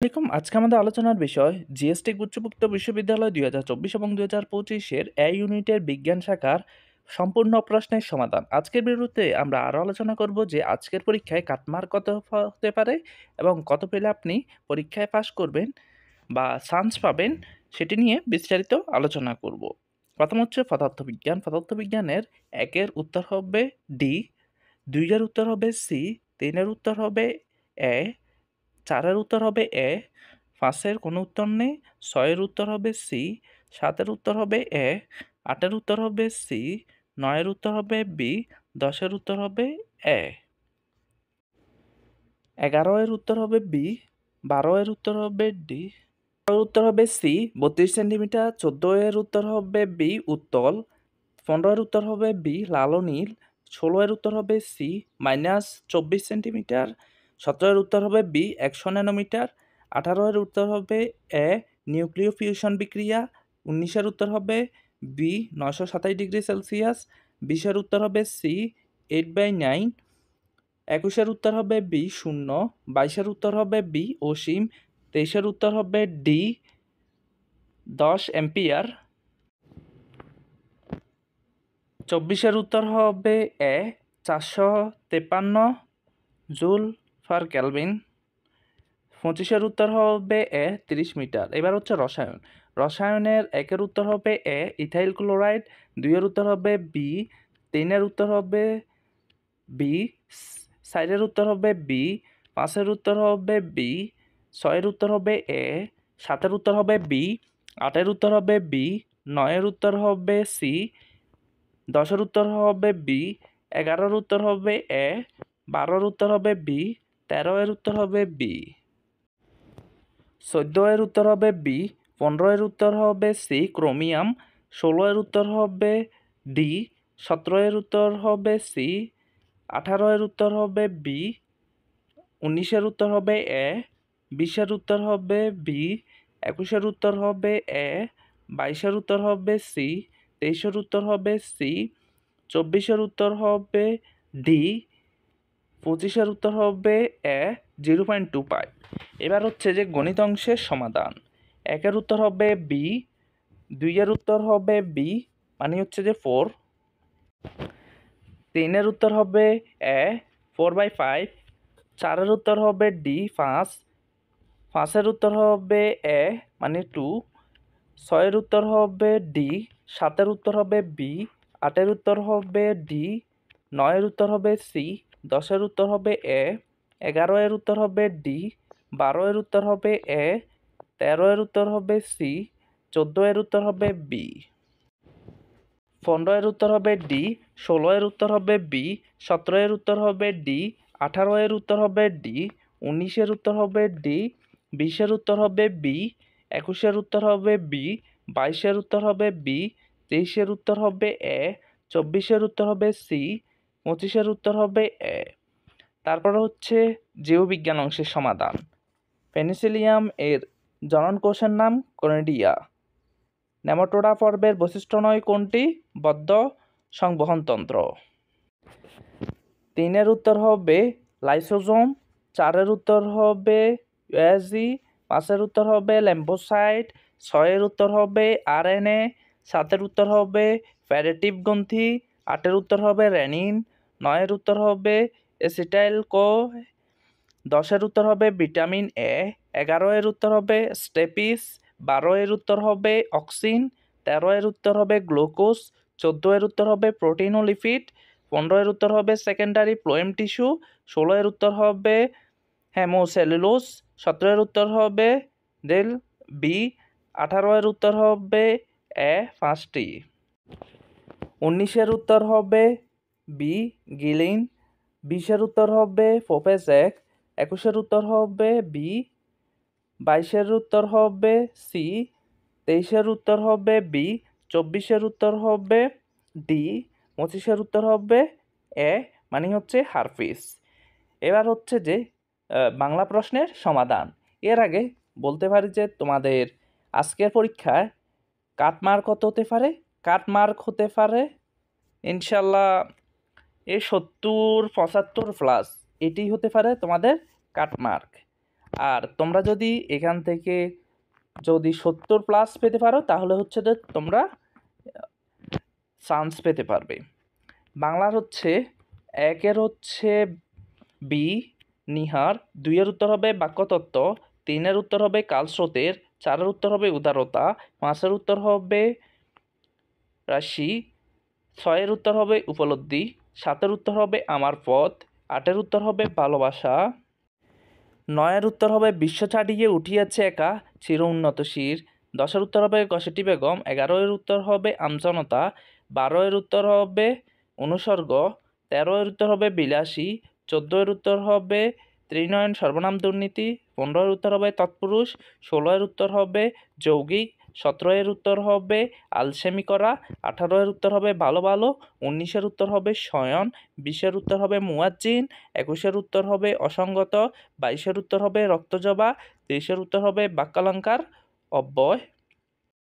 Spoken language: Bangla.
আসসালামু আলাইকুম। আজকে আমাদের আলোচনার বিষয় জিএসটি গুচ্ছভুক্ত বিশ্ববিদ্যালয় ২০২৪ এবং ২০২৫-এর ইউনিটের বিজ্ঞান শাখার সম্পূর্ণ প্রশ্নের সমাধান। আজকের ভিডিওতে আমরা আরও আলোচনা করব যে আজকের পরীক্ষায় কাটমার্ক কত হতে পারে এবং কত পেলে আপনি পরীক্ষায় পাস করবেন বা চান্স পাবেন সেটি নিয়ে বিস্তারিত আলোচনা করব। প্রথম হচ্ছে পদার্থবিজ্ঞান। পদার্থবিজ্ঞানের ১-এর উত্তর হবে ডি, ২-এর উত্তর হবে সি, ৩-এর উত্তর হবে এ, ৪-এর উত্তর হবে এ, ৫-এর কোনো উত্তর নেই, ৬-এর উত্তর হবে সি, ৭-এর উত্তর হবে এ, ৮-এর উত্তর হবে সি, ৯-এর উত্তর হবে বি, ১০-এর উত্তর হবে এ, ১১-এর উত্তর হবে বি, ১২-এর উত্তর হবে ডি, ১৩-এর উত্তর হবে সি ৩২ সেন্টিমিটার, ১৪-এর উত্তর হবে বি উত্তল, ১৫-এর উত্তর হবে বি লাল ও নীল, ১৬-এর উত্তর হবে সি -২৪ সেন্টিমিটার, ১৭-এর উত্তর হবে বি ১০০ ন্যানোমিটার, ১৮-এর উত্তর হবে এ নিউক্লিয় ফিউশন বিক্রিয়া, ১৯-এর উত্তর হবে বি ৯২৭ ডিগ্রি সেলসিয়াস, ২০-এর উত্তর হবে সি 8/9, ২১-এর উত্তর হবে বি ০, ২২-এর উত্তর হবে বি অসীম, ২৩-এর উত্তর হবে ডি ১০ অ্যাম্পিয়ার, ২৪-এর উত্তর হবে এ ৪৫৩ জুল পার কেলভিন, ২৫-এর উত্তর হবে এ ৩০ মিটার। এবার হচ্ছে রসায়ন। রসায়নের ১-এর উত্তর হবে এ ইথাইল ক্লোরাইড, ২-এর উত্তর হবে বি, ৩-এর উত্তর হবে বি, ৪-এর উত্তর হবে বি, ৫-এর উত্তর হবে বি, ৬-এর উত্তর হবে এ, ৭-এর উত্তর হবে বি, ৮-এর উত্তর হবে বি, ৯-এর উত্তর হবে সি, ১০-এর উত্তর হবে বি, ১১-এর উত্তর হবে এ, ১২-এর উত্তর হবে বি, ১৩-এর উত্তর হবে বি, ১৪-এর উত্তর হবে বি, ১৫-এর উত্তর হবে সি ক্রোমিয়াম, ১৬-এর উত্তর হবে ডি, ১৭-এর উত্তর হবে সি, ১৮-এর উত্তর হবে বি, ১৯-এর উত্তর হবে এ, ২০-এর উত্তর হবে বি, ২১-এর উত্তর হবে এ, ২২-এর উত্তর হবে সি, ২৩-এর উত্তর হবে সি, ২৪-এর উত্তর হবে ডি, ২৫-এর উত্তর হবে এ 0.25। এবার হচ্ছে যে গণিত অংশের সমাধান। ১-এর উত্তর হবে বি, ২-এর উত্তর হবে বি মানে হচ্ছে যে 4, ৩-এর উত্তর হবে এ 4/5, ৪-এর উত্তর হবে ডি 5, ৫-এর উত্তর হবে এ মানে 2, ৬-এর উত্তর হবে ডি, ৭-এর উত্তর হবে বি, ৮-এর উত্তর হবে ডি, ৯-এর উত্তর হবে সি, ১০-এর উত্তর হবে এ, ১১-এর উত্তর হবে ডি, ১২-এর উত্তর হবে এ, ১৩-এর উত্তর হবে সি, ১৪-এর উত্তর হবে বি, ১৫-এর উত্তর হবে ডি, ১৬-এর উত্তর হবে বি, ১৭-এর উত্তর হবে ডি, ১৮-এর উত্তর হবে ডি, ১৯-এর উত্তর হবে ডি, ২০-এর উত্তর হবে বি, ২১-এর উত্তর হবে বি, ২২-এর উত্তর হবে বি, ২৩-এর উত্তর হবে এ, ২৪-এর উত্তর হবে সি, ২৫-এর উত্তর হবে এ। তারপরে হচ্ছে জীববিজ্ঞান অংশের সমাধান। পেনিসিলিয়াম এর জনন কোষের নাম কর্নিডিয়া। নেমাটোডা পর্বের বৈশিষ্ট্যময় কোনটি? বদ্ধ সংবহনতন্ত্র। ৩-এর উত্তর হবে লাইসোজোম, ৪-এর উত্তর হবে ইউএসজি, ৫-এর উত্তর হবে ল্যাম্বোসাইট, ৬-এর উত্তর হবে আরএনএ, ৭-এর উত্তর হবে ফেরেটিভ গ্রন্থি, ৮-এর উত্তর হবে রেনিন, ৯-এর উত্তর হবে এসিটাইল কো, ১০-এর উত্তর হবে ভিটামিন এ, ১১-এর উত্তর হবে স্টেপিস, ১২-এর উত্তর হবে অক্সিন, ১৩-এর উত্তর হবে গ্লুকোজ, ১৪-এর উত্তর হবে প্রোটিন ও লিপিড, ১৫-এর উত্তর হবে সেকেন্ডারি ফ্লোয়েম টিস্যু, ১৬-এর উত্তর হবে হেমোসেলুলোজ, ১৭-এর উত্তর হবে ডেল বি, ১৮-এর উত্তর হবে এ 5টি, ১৯-এর উত্তর হবে বি গিলিন, ২০-এর উত্তর হবে ফোপেজেক, ২১-এর উত্তর হবে বি, ২২-এর উত্তর হবে সি, ২৩-এর উত্তর হবে বি, ২৪-এর উত্তর হবে ডি, ২৫-এর উত্তর হবে এ মানে হচ্ছে হারপিস। এবার হচ্ছে যে বাংলা প্রশ্নের সমাধান। এর আগে বলতে পারি যে তোমাদের আজকের পরীক্ষায় কাটমার্ক কত হতে পারে? কাটমার্ক হতে পারে ইনশাল্লাহ ৭০-৭৫ প্লাস, এটি হতে পারে তোমাদের কাটমার্ক। আর তোমরা যদি এখান থেকে যদি 70+ পেতে পারো তাহলে হচ্ছে যে তোমরা চান্স পেতে পারবে। বাংলার হচ্ছে 1-এর হচ্ছে বি নিহার, 2-এর উত্তর হবে বাক্যতত্ত্ব, 3-এর উত্তর হবে কালস্রোতের, 4-এর উত্তর হবে উদারতা, 5-এর উত্তর হবে রাশি, 6-এর উত্তর হবে উপলব্ধি, 7-এর উত্তর হবে আমার পথ, 8-এর উত্তর হবে ভালোবাসা, 9-এর উত্তর হবে বিশ্ব ছাড়িয়ে উঠিয়াছে একা চির উন্নত শির, 10-এর উত্তর হবে কষেটি বেগম, 11-এর উত্তর হবে আমজনতা, 12-এর উত্তর হবে অনুসর্গ, 13-এর উত্তর হবে বিলাসী, 14-এর উত্তর হবে ত্রিনয়ন সর্বনাম দুর্নীতি, 15-এর উত্তর হবে তৎপুরুষ, 16-এর উত্তর হবে যৌগিক, 17-এর উত্তর হবে আলসেমি করা, 18-এর উত্তর হবে ভালো ভালো, 19-এর উত্তর হবে শয়ন, 20-এর উত্তর হবে মুয়াজ্জিন, 21-এর উত্তর হবে অসঙ্গত, 22-এর উত্তর হবে রক্তজবা, 23-এর উত্তর হবে বাক্যালঙ্কার, অব্যয়।